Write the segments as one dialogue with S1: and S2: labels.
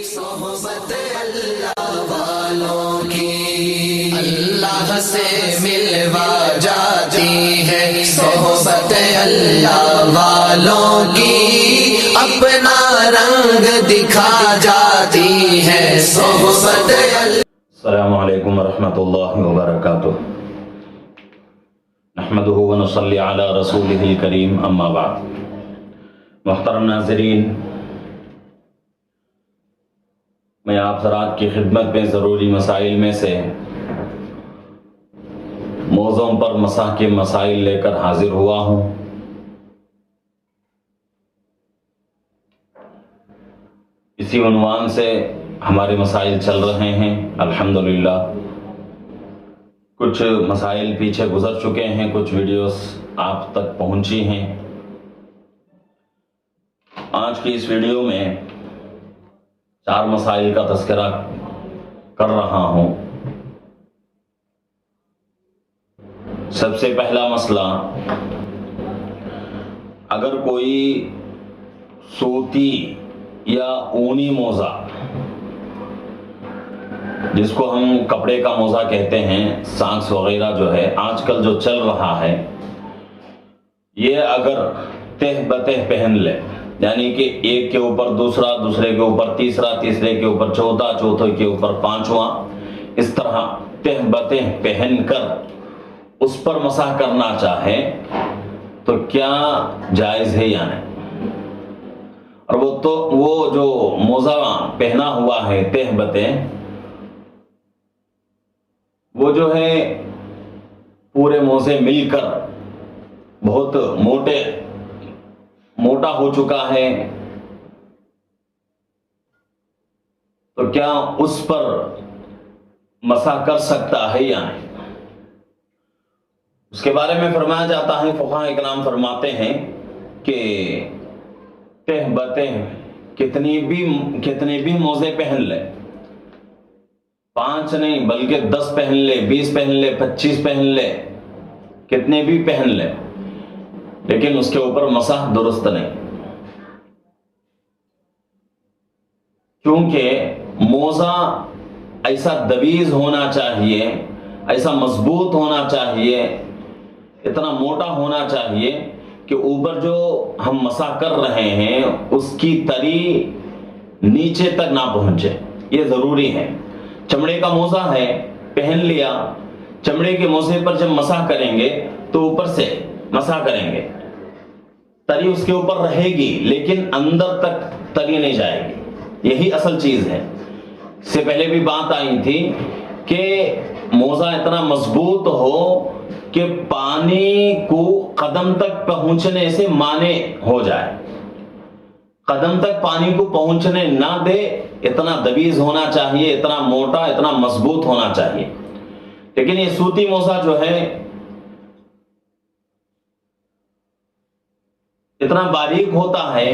S1: صحبت اللہ والوں کی اللہ سے ملوا جاتی ہے، صحبت اللہ والوں کی اپنا رنگ دکھا جاتی ہے، صحبت اللہ۔
S2: السلام علیکم ورحمۃ اللہ وبرکاتہ۔ نحمدہ ونصلی علی رسولہ الکریم، اما بعد۔ محترم ناظرین، میں آپ حضرات کی خدمت میں ضروری مسائل میں سے موضوع پر مسح کے مسائل لے کر حاضر ہوا ہوں۔ اسی عنوان سے ہمارے مسائل چل رہے ہیں الحمدللہ۔ کچھ مسائل پیچھے گزر چکے ہیں، کچھ ویڈیوز آپ تک پہنچی ہیں۔ آج کی اس ویڈیو میں 4 مسائل کا تذکرہ کر رہا ہوں۔ سب سے پہلا مسئلہ، اگر کوئی سوتی یا اونی موزہ، جس کو ہم کپڑے کا موزہ کہتے ہیں، ساکس وغیرہ جو ہے آج کل جو چل رہا ہے، یہ اگر تہ بتہ پہن لے، یعنی کہ ایک کے اوپر دوسرا، دوسرے کے اوپر تیسرا، تیسرے کے اوپر چوتھا، چوتھے کے اوپر پانچواں، اس طرح تہ بتہ پہن کر اس پر مسح کرنا چاہے تو کیا جائز ہے یا نہیں؟ اور وہ جو موزہ پہنا ہوا ہے تہ بتہ، وہ جو ہے پورے موزے مل کر بہت موٹا ہو چکا ہے، تو کیا اس پر مسح کر سکتا ہے یا نہیں؟ اس کے بارے میں فرمایا جاتا ہے، فقہاء کرام فرماتے ہیں کہ تہ بتہ کتنے بھی موزے پہن لے، 5 نہیں بلکہ 10 پہن لے، 20 پہن لے، 25 پہن لے، کتنے بھی پہن لے، لیکن اس کے اوپر مسح درست نہیں، کیونکہ موزہ ایسا دویز ہونا چاہیے، ایسا مضبوط ہونا چاہیے، اتنا موٹا ہونا چاہیے کہ اوپر جو ہم مسح کر رہے ہیں اس کی تری نیچے تک نہ پہنچے، یہ ضروری ہے۔ چمڑے کا موزہ ہے، پہن لیا، چمڑے کے موزے پر جب مسح کریں گے تو اوپر سے مسح کریں گے، تری اس کے اوپر رہے گی لیکن اندر تک تری نہیں جائے گی، یہی اصل چیز ہے۔ اس سے پہلے بھی بات آئی تھی کہ موزہ اتنا مضبوط ہو کہ پانی کو قدم تک پہنچنے سے مانع ہو جائے، قدم تک پانی کو پہنچنے نہ دے، اتنا دویز ہونا چاہیے، اتنا موٹا، اتنا مضبوط ہونا چاہیے۔ لیکن یہ سوتی موزہ جو ہے اتنا باریک ہوتا ہے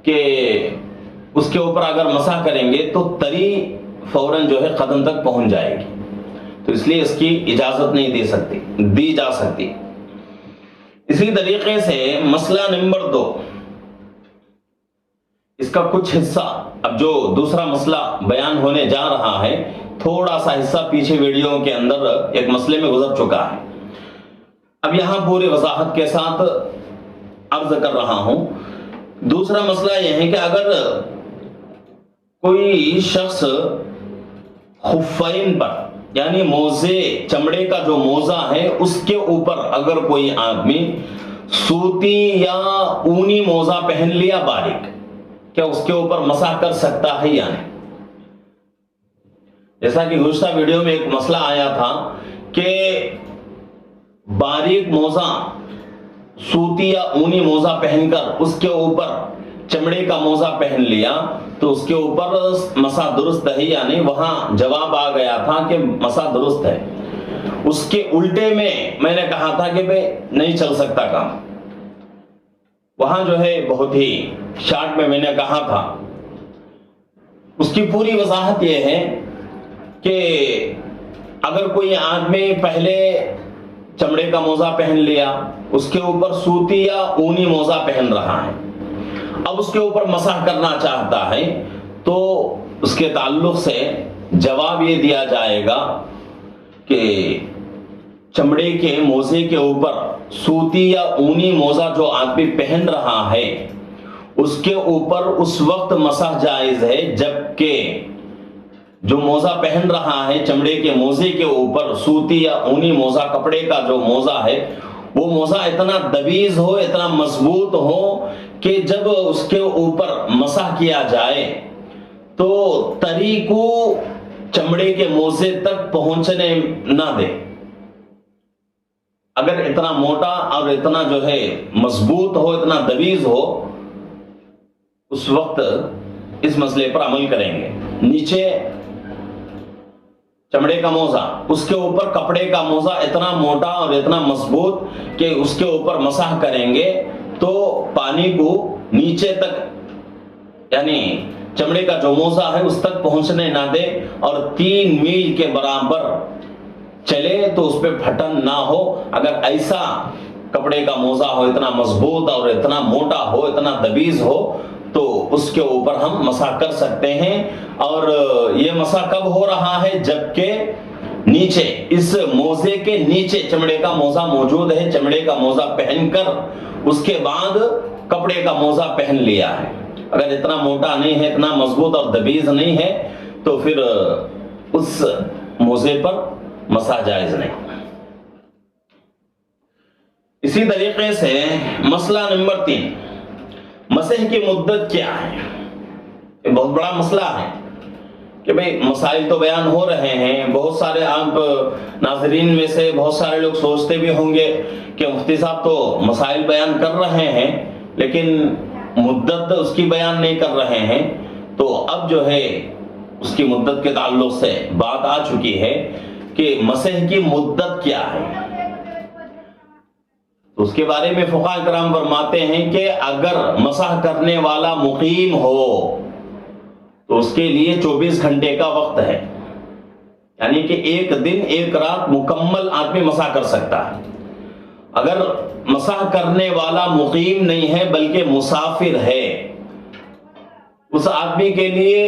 S2: کہ اس کے اوپر اگر مسح کریں گے تو تری فوراً جو ہے قدم تک پہنچ جائے گی، تو اس لیے اس کی اجازت نہیں دی جا سکتی۔ اسی طریقے سے مسئلہ نمبر 2، اس کا کچھ حصہ، اب جو دوسرا مسئلہ بیان ہونے جا رہا ہے، تھوڑا سا حصہ پیچھے ویڈیو کے اندر ایک مسئلے میں گزر چکا ہے، اب یہاں پوری وضاحت کے ساتھ عرض کر رہا ہوں۔ دوسرا مسئلہ یہ ہے کہ اگر کوئی شخص خفین پر، یعنی موزے، چمڑے کا جو موزہ ہے اس کے اوپر اگر کوئی آدمی سوتی یا اونی موزہ پہن لیا باریک، کیا اس کے اوپر مسح کر سکتا ہے یا نہیں؟ جیسا کہ گزشتہ ویڈیو میں ایک مسئلہ آیا تھا کہ باریک موزہ، سوتی یا اونی موزہ پہن کر اس کے اوپر چمڑے کا موزہ پہن لیا تو اس کے اوپر مسح درست ہے یا نہیں؟ وہاں جواب آ گیا تھا کہ مسح درست ہے۔ اس کے الٹے میں نے کہا تھا کہ نہیں چل سکتا کام، وہاں جو ہے بہت ہی شارٹ میں نے کہا تھا۔ اس کی پوری وضاحت یہ ہے کہ اگر کوئی آدمی پہلے چمڑے کا موزہ پہن لیا، اس کے اوپر سوتی یا اونی موزہ پہن رہا ہے، اب اس کے اوپر مسح کرنا چاہتا ہے تو اس کے تعلق سے جواب یہ دیا جائے گا کہ چمڑے کے موزے کے اوپر سوتی یا اونی موزہ جو آدمی پہن رہا ہے اس کے اوپر اس وقت مسح جائز ہے جبکہ جو موزہ پہن رہا ہے چمڑے کے موزے کے اوپر سوتی یا اونی موزہ کپڑے کا جو موزہ ہے وہ موزہ اتنا دبیز ہو اتنا مضبوط ہو کہ جب اس کے اوپر مسح کیا جائے تو تری کو چمڑے کے موزے تک پہنچنے نہ دے. اگر اتنا موٹا اور اتنا جو ہے مضبوط ہو اتنا دبیز ہو اس وقت اس مسئلے پر عمل کریں گے. نیچے چمڑے کا موزہ اس کے اوپر کپڑے کا موزہ اتنا موٹا اور اتنا مضبوط کہ اس کے اوپر مسح کریں گے تو پانی کو نیچے تک یعنی چمڑے کا جو موزہ ہے اس تک پہنچنے نہ دے اور 3 میل کے برابر چلے تو اس پہ پھٹن نہ ہو. اگر ایسا کپڑے کا موزہ ہو اتنا مضبوط اور اتنا موٹا ہو اتنا دبیز ہو تو اس کے اوپر ہم مسح کر سکتے ہیں. اور یہ مسح کب ہو رہا ہے جبکہ نیچے اس موزے کے نیچے چمڑے کا موزہ موجود ہے, چمڑے کا موزہ پہن کر اس کے بعد کپڑے کا موزہ پہن لیا ہے. اگر اتنا موٹا نہیں ہے اتنا مضبوط اور دبیز نہیں ہے تو پھر اس موزے پر مسح جائز نہیں. اسی طریقے سے مسئلہ نمبر 3 مسح کی مدت کیا ہے. یہ بہت بڑا مسئلہ ہے کہ بھئی مسائل تو بیان ہو رہے ہیں. بہت سارے آپ ناظرین میں سے بہت سارے لوگ سوچتے بھی ہوں گے کہ مفتی صاحب تو مسائل بیان کر رہے ہیں لیکن مدت اس کی بیان نہیں کر رہے ہیں. تو اب جو ہے اس کی مدت کے تعلق سے بات آ چکی ہے کہ مسح کی مدت کیا ہے. تو اس کے بارے میں فقہاء کرام فرماتے ہیں کہ اگر مسح کرنے والا مقیم ہو تو اس کے لیے 24 گھنٹے کا وقت ہے, یعنی کہ 1 دن 1 رات مکمل آدمی مسح کر سکتا ہے. اگر مسح کرنے والا مقیم نہیں ہے بلکہ مسافر ہے اس آدمی کے لیے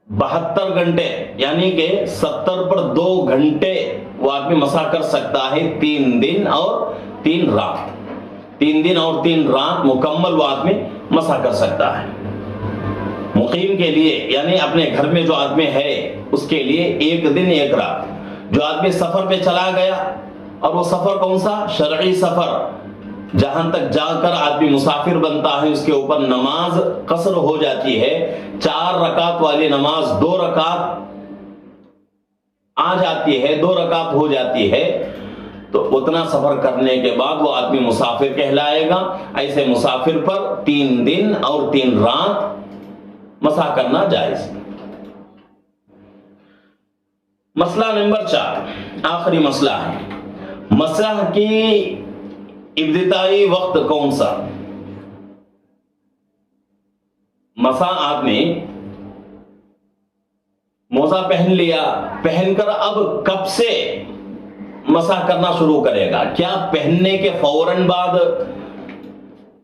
S2: 72 گھنٹے یعنی کہ 70 پر 2 گھنٹے وہ آدمی مسح کر سکتا ہے. 3 دن اور 3 رات 3 دن اور 3 رات مکمل وہ آدمی مسح کر سکتا ہے. مقیم کے لیے یعنی اپنے گھر میں جو آدمی ہے اس کے لیے 1 دن 1 رات. جو آدمی سفر پہ چلا گیا اور وہ سفر کون سا شرعی سفر جہاں تک جا کر آدمی مسافر بنتا ہے اس کے اوپر نماز قصر ہو جاتی ہے. 4 رکعت والی نماز 2 رکعت آ جاتی ہے 2 رکعت ہو جاتی ہے تو اتنا سفر کرنے کے بعد وہ آدمی مسافر کہلائے گا. ایسے مسافر پر 3 دن اور 3 رات مسح کرنا جائز. مسئلہ نمبر 4 آخری مسئلہ ہے مسح کی ابتدائی وقت کون سا. مسح آدمی موزہ پہن لیا, پہن کر اب کب سے مسح کرنا شروع کرے گا. کیا پہننے کے فوراً بعد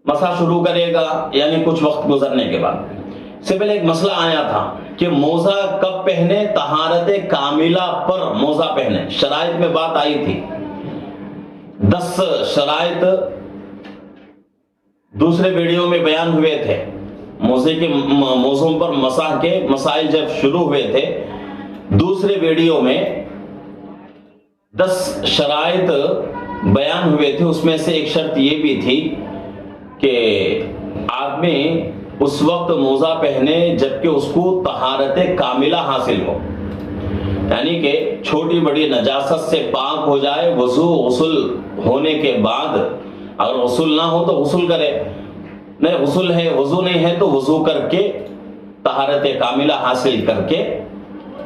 S2: مسح شروع کرے گا یعنی کچھ وقت گزرنے کے بعد. سے پہلے ایک مسئلہ آیا تھا کہ موزہ کب پہنے, طہارت کاملہ پر موزہ پہنے. شرائط میں بات آئی تھی 10 شرائط دوسرے ویڈیو میں بیان ہوئے تھے. موزے کے موضوع پر مسح کے مسائل جب شروع ہوئے تھے دوسرے ویڈیو میں 10 شرائط بیان ہوئے تھے. اس میں سے ایک شرط یہ بھی تھی کہ آدمی اس وقت موزہ پہنے جبکہ اس کو طہارت کاملہ حاصل ہو, یعنی کہ چھوٹی بڑی نجاست سے پاک ہو جائے. وضو غسل ہونے کے بعد اگر غسل نہ ہو تو غسل کرے, نہیں غسل ہے وضو نہیں ہے تو وضو کر کے طہارت کاملہ حاصل کر کے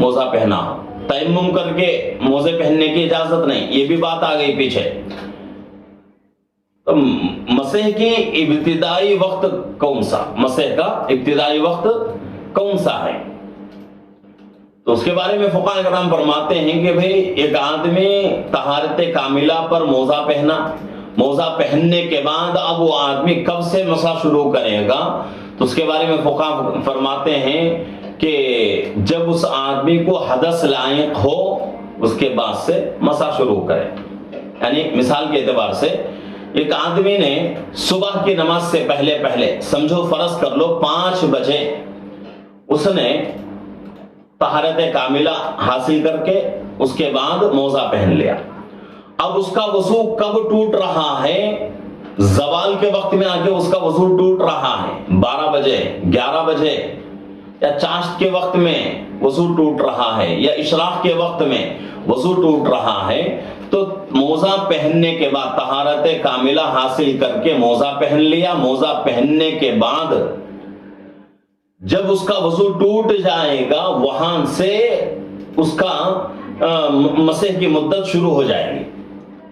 S2: موزہ پہنا ہو. تیمم کر کے موزے پہننے کی اجازت نہیں, یہ بھی بات آ گئی پیچھے. تو مسح کی ابتدائی وقت کون سا, مسح کا ابتدائی وقت کون سا ہے. تو اس کے بارے میں فقہاء کرام فرماتے ہیں کہ بھئی ایک آدمی طہارت کاملہ پر موزہ پہنا موزہ پہننے کے بعد اب وہ آدمی کب سے مسح شروع کرے گا؟ تو اس کے بارے میں فقہا فرماتے ہیں کہ جب اس آدمی کو حدث لائق ہو اس کے بعد سے مسح شروع کرے. یعنی مثال کے اعتبار سے ایک آدمی نے صبح کی نماز سے پہلے سمجھو فرض کر لو 5 بجے اس نے طہارت کاملہ حاصل کر کے اس کے بعد موزہ پہن لیا. اب اس کا وضو کب ٹوٹ رہا ہے؟ زوال کے وقت میں آ کے اس کا وضو ٹوٹ رہا ہے. 12 بجے 11 بجے یا چاشت کے وقت میں وضو ٹوٹ رہا ہے یا اشراق کے وقت میں وضو ٹوٹ رہا ہے. تو موزہ پہننے کے بعد طہارت کاملہ حاصل کر کے موزہ پہن لیا. موزہ پہننے کے بعد جب اس کا وضو ٹوٹ جائے گا وہاں سے اس کا مسح کی مدت شروع ہو جائے گی.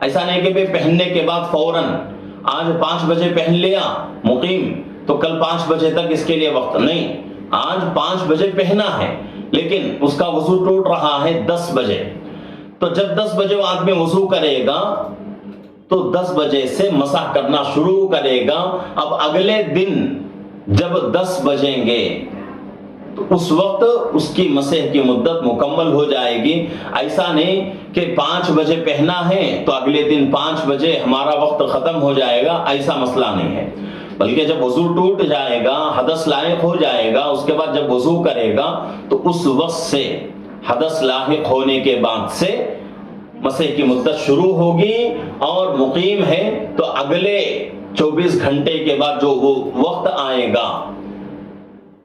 S2: ایسا نہیں کہ پہننے کے بعد فوراً آج 5 بجے پہن لیا مقیم تو کل 5 بجے تک اس کے لیے وقت نہیں. آج 5 بجے پہنا ہے لیکن اس کا وضو ٹوٹ رہا ہے 10 بجے. تو جب 10 بجے وہ آدمی وضو کرے گا تو 10 بجے سے مسح کرنا شروع کرے گا. اب اگلے دن جب 10 بجیں گے تو اس وقت اس کی مسح کی مدت مکمل ہو جائے گی. ایسا نہیں کہ 5 بجے پہنا ہے تو اگلے دن 5 بجے ہمارا وقت ختم ہو جائے گا، ایسا مسئلہ نہیں ہے. بلکہ جب وضو ٹوٹ جائے گا حدث لاحق ہو جائے گا اس کے بعد جب وضو کرے گا تو اس وقت سے حدث لاحق ہونے کے بعد سے مسح کی مدت شروع ہوگی. اور مقیم ہے تو اگلے 24 گھنٹے کے بعد جو وہ وقت آئے گا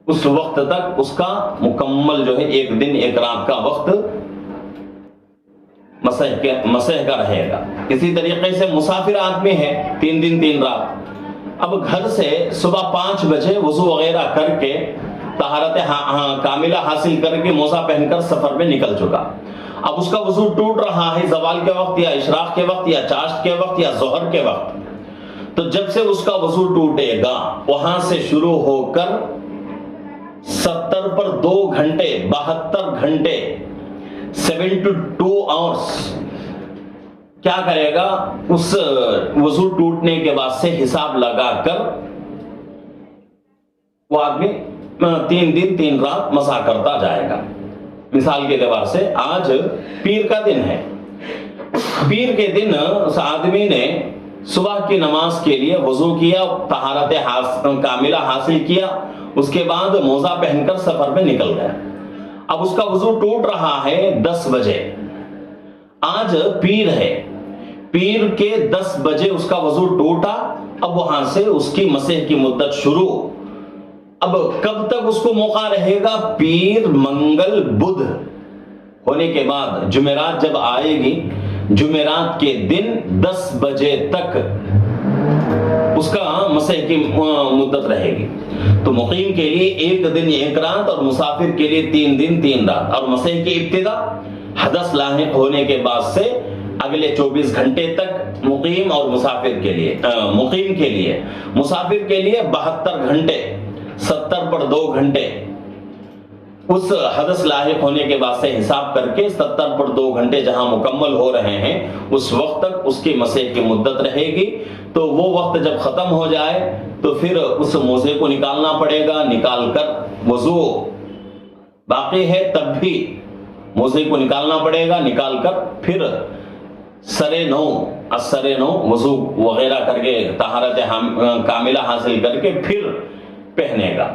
S2: اس وقت تک اس کا مکمل جو ہے 1 دن 1 رات کا وقت مسح کا رہے گا. اسی طریقے سے مسافر آدمی ہے 3 دن 3 رات. اب گھر سے صبح 5 بجے وضو وغیرہ کر کے طہارت کاملہ حاصل کر کے موزہ پہن کر سفر میں نکل چکا. اب اس کا وضو ٹوٹ رہا ہے زوال کے وقت یا اشراق کے وقت یا چاشت کے وقت یا ظہر کے وقت. تو جب سے اس کا وضو ٹوٹے گا وہاں سے شروع ہو کر 70 پر 2 گھنٹے 72 گھنٹے 72 آورس کیا کرے گا؟ اس وضو ٹوٹنے کے بعد سے حساب لگا کر وہ آدمی 3 دن 3 رات مسح کرتا جائے گا. مثال کے اعتبار سے آج پیر کا دن ہے. پیر کے دن اس آدمی نے صبح کی نماز کے لیے وضو کیا، طہارت کاملہ حاصل کیا، اس کے بعد موزہ پہن کر سفر میں نکل گیا. اب اس کا وضو ٹوٹ رہا ہے 10 بجے. آج پیر ہے، پیر کے 10 بجے اس کا وضو ٹوٹا. اب وہاں سے اس کی مسح کی مدت شروع. اب کب تک اس کو موقع رہے گا؟ پیر منگل بدھ ہونے کے بعد جمعرات جب آئے گی جمعرات کے دن 10 بجے تک اس کا مسح کی مدت رہے گی. تو مقیم کے لیے 1 دن 1 رات اور مسافر کے لیے 3 دن 3 رات. اور مسح کی ابتدا حدث لاحق ہونے کے بعد سے اگلے 24 گھنٹے تک مقیم اور مسافر کے لیے مقیم کے لیے مسافر کے لیے 72 گھنٹے 70 پر 2 گھنٹے اس حدث لاحق ہونے کے بعد سے حساب کر کے 70 پر 2 گھنٹے جہاں مکمل ہو رہے ہیں اس وقت تک اس کی مسح کی مدت رہے گی. تو وہ وقت جب ختم ہو جائے تو پھر اس موزے کو نکالنا پڑے گا. نکال کر وضو باقی ہے تب بھی موزے کو نکالنا پڑے گا. نکال کر پھر سرے نو وضو وغیرہ کر کے طہارت کاملہ حاصل کر کے پھر پہنے گا.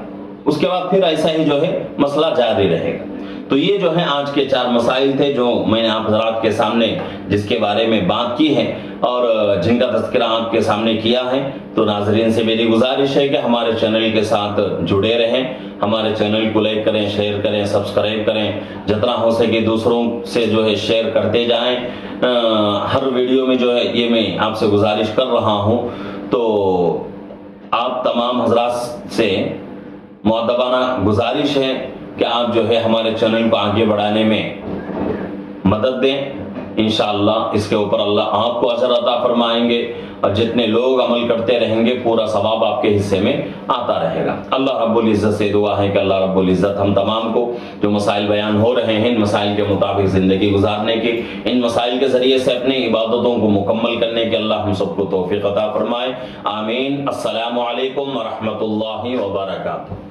S2: اس کے بعد پھر ایسا ہی جو ہے مسئلہ جاری رہے گا. تو یہ جو ہے آج کے 4 مسائل تھے جو میں نے آپ حضرات کے سامنے جس کے بارے میں بات کی ہے اور جن کا تذکرہ آپ کے سامنے کیا ہے. تو ناظرین سے میری گزارش ہے کہ ہمارے چینل کے ساتھ جڑے رہیں. ہمارے چینل کو لائک کریں، شیئر کریں، سبسکرائب کریں. جتنا ہو سکے دوسروں سے جو ہے شیئر کرتے جائیں. ہر ویڈیو میں جو ہے یہ میں آپ سے گزارش کر رہا ہوں. تو آپ تمام حضرات سے مؤدبانہ گزارش ہے کہ آپ جو ہے ہمارے چینل کو آگے بڑھانے میں مدد دیں انشاءاللہ اس کے اوپر اللہ آپ کو اجر عطا فرمائیں گے، اور جتنے لوگ عمل کرتے رہیں گے پورا ثواب آپ کے حصے میں آتا رہے گا۔ اللہ رب العزت سے دعا ہے کہ اللہ رب العزت ہم تمام کو جو مسائل بیان ہو رہے ہیں ان مسائل کے مطابق زندگی گزارنے کی، ان مسائل کے ذریعے سے اپنی عبادتوں کو مکمل کرنے کے اللہ ہم سب کو توفیق عطا فرمائے، آمین۔ السلام علیکم ورحمۃ اللہ وبرکاتہ۔